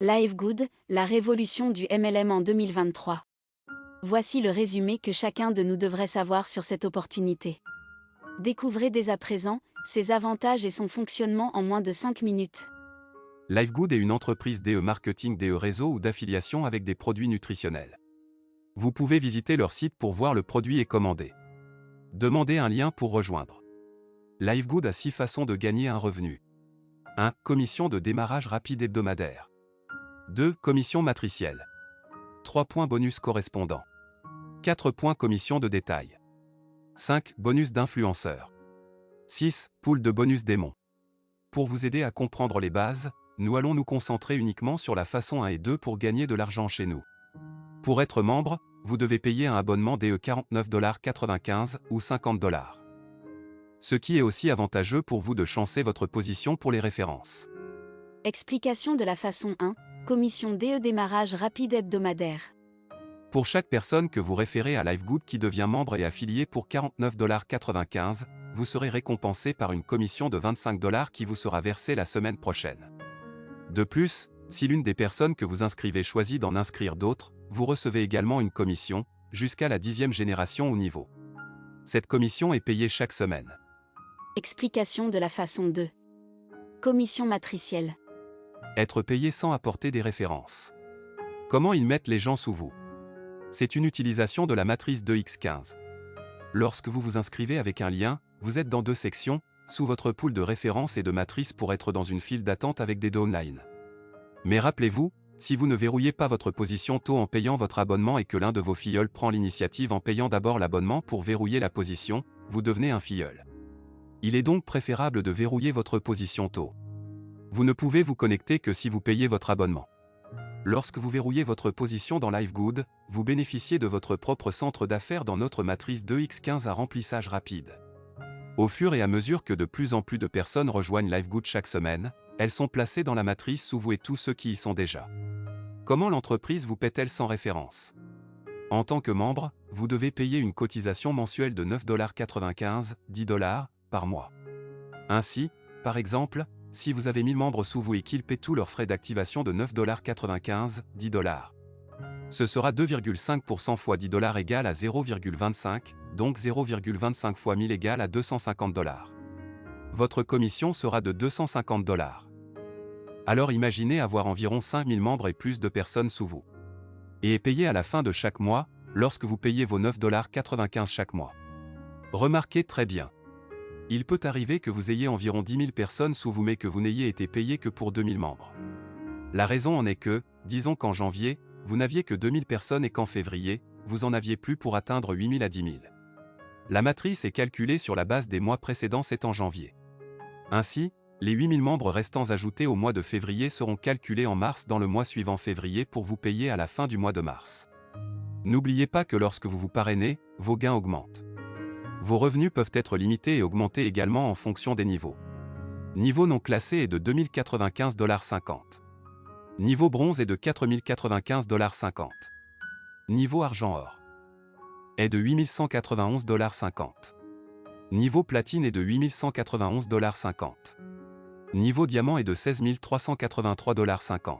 LiveGood, la révolution du MLM en 2023. Voici le résumé que chacun de nous devrait savoir sur cette opportunité. Découvrez dès à présent ses avantages et son fonctionnement en moins de 5 minutes. LiveGood est une entreprise DE marketing, DE réseau ou d'affiliation avec des produits nutritionnels. Vous pouvez visiter leur site pour voir le produit et commander. Demandez un lien pour rejoindre. LiveGood a 6 façons de gagner un revenu. 1. Commission de démarrage rapide hebdomadaire. 2. Commission matricielle. 3 points bonus correspondants. 4 points commission de détail. 5. Bonus d'influenceur. 6. Pool de bonus démon. Pour vous aider à comprendre les bases, nous allons nous concentrer uniquement sur la façon 1 et 2 pour gagner de l'argent chez nous. Pour être membre, vous devez payer un abonnement DE $49,95 ou $50. Ce qui est aussi avantageux pour vous de chancer votre position pour les références. Explication de la façon 1. Commission DE démarrage rapide hebdomadaire. Pour chaque personne que vous référez à LiveGood qui devient membre et affilié pour $49,95, vous serez récompensé par une commission de $25 qui vous sera versée la semaine prochaine. De plus, si l'une des personnes que vous inscrivez choisit d'en inscrire d'autres, vous recevez également une commission, jusqu'à la 10e génération au niveau. Cette commission est payée chaque semaine. Explication de la façon 2. Commission matricielle. Être payé sans apporter des références. Comment ils mettent les gens sous vous? C'est une utilisation de la matrice 2x15. Lorsque vous vous inscrivez avec un lien, vous êtes dans 2 sections, sous votre pool de références et de matrices pour être dans une file d'attente avec des downlines. Mais rappelez-vous, si vous ne verrouillez pas votre position tôt en payant votre abonnement et que l'un de vos filleuls prend l'initiative en payant d'abord l'abonnement pour verrouiller la position, vous devenez un filleul. Il est donc préférable de verrouiller votre position tôt. Vous ne pouvez vous connecter que si vous payez votre abonnement. Lorsque vous verrouillez votre position dans LiveGood, vous bénéficiez de votre propre centre d'affaires dans notre matrice 2x15 à remplissage rapide. Au fur et à mesure que de plus en plus de personnes rejoignent LiveGood chaque semaine, elles sont placées dans la matrice sous vous et tous ceux qui y sont déjà. Comment l'entreprise vous paie-t-elle sans référence? En tant que membre, vous devez payer une cotisation mensuelle de $9,95, $10 par mois. Ainsi, par exemple, si vous avez 1000 membres sous vous et qu'ils paient tous leurs frais d'activation de $9,95, $10. Ce sera 2,5% fois $10 égale à 0,25, donc 0,25 fois 1000 égale à $250. Votre commission sera de $250. Alors imaginez avoir environ 5000 membres et plus de personnes sous vous. Et est payé à la fin de chaque mois, lorsque vous payez vos $9,95 chaque mois. Remarquez très bien. Il peut arriver que vous ayez environ 10 000 personnes sous vous mais que vous n'ayez été payé que pour 2000 membres. La raison en est que, disons qu'en janvier, vous n'aviez que 2000 personnes et qu'en février, vous en aviez plus pour atteindre 8000 à 10 000. La matrice est calculée sur la base des mois précédents, c'est en janvier. Ainsi, les 8000 membres restants ajoutés au mois de février seront calculés en mars dans le mois suivant février pour vous payer à la fin du mois de mars. N'oubliez pas que lorsque vous vous parrainez, vos gains augmentent. Vos revenus peuvent être limités et augmenter également en fonction des niveaux. Niveau non classé est de $2095,50. Niveau bronze est de $4095,50. Niveau argent or est de $8191,50. Niveau platine est de $8191,50. Niveau diamant est de $16383,50.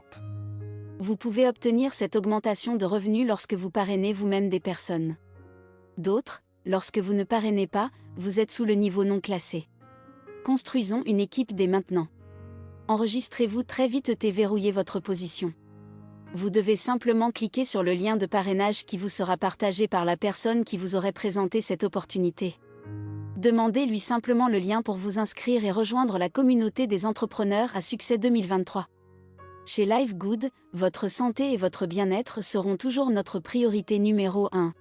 Vous pouvez obtenir cette augmentation de revenus lorsque vous parrainez vous-même des personnes. D'autres, lorsque vous ne parrainez pas, vous êtes sous le niveau non classé. Construisons une équipe dès maintenant. Enregistrez-vous très vite et verrouillez votre position. Vous devez simplement cliquer sur le lien de parrainage qui vous sera partagé par la personne qui vous aurait présenté cette opportunité. Demandez-lui simplement le lien pour vous inscrire et rejoindre la communauté des entrepreneurs à succès 2023. Chez LiveGood, votre santé et votre bien-être seront toujours notre priorité numéro 1.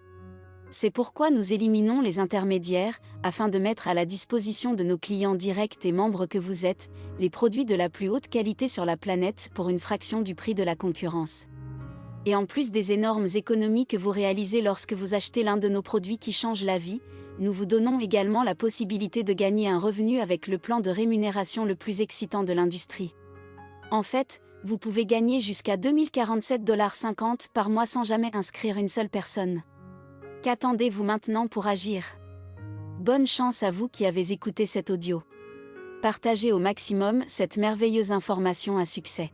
C'est pourquoi nous éliminons les intermédiaires, afin de mettre à la disposition de nos clients directs et membres que vous êtes, les produits de la plus haute qualité sur la planète pour une fraction du prix de la concurrence. Et en plus des énormes économies que vous réalisez lorsque vous achetez l'un de nos produits qui changent la vie, nous vous donnons également la possibilité de gagner un revenu avec le plan de rémunération le plus excitant de l'industrie. En fait, vous pouvez gagner jusqu'à $2047,50 par mois sans jamais inscrire une seule personne. Qu'attendez-vous maintenant pour agir? Bonne chance à vous qui avez écouté cet audio. Partagez au maximum cette merveilleuse information à succès.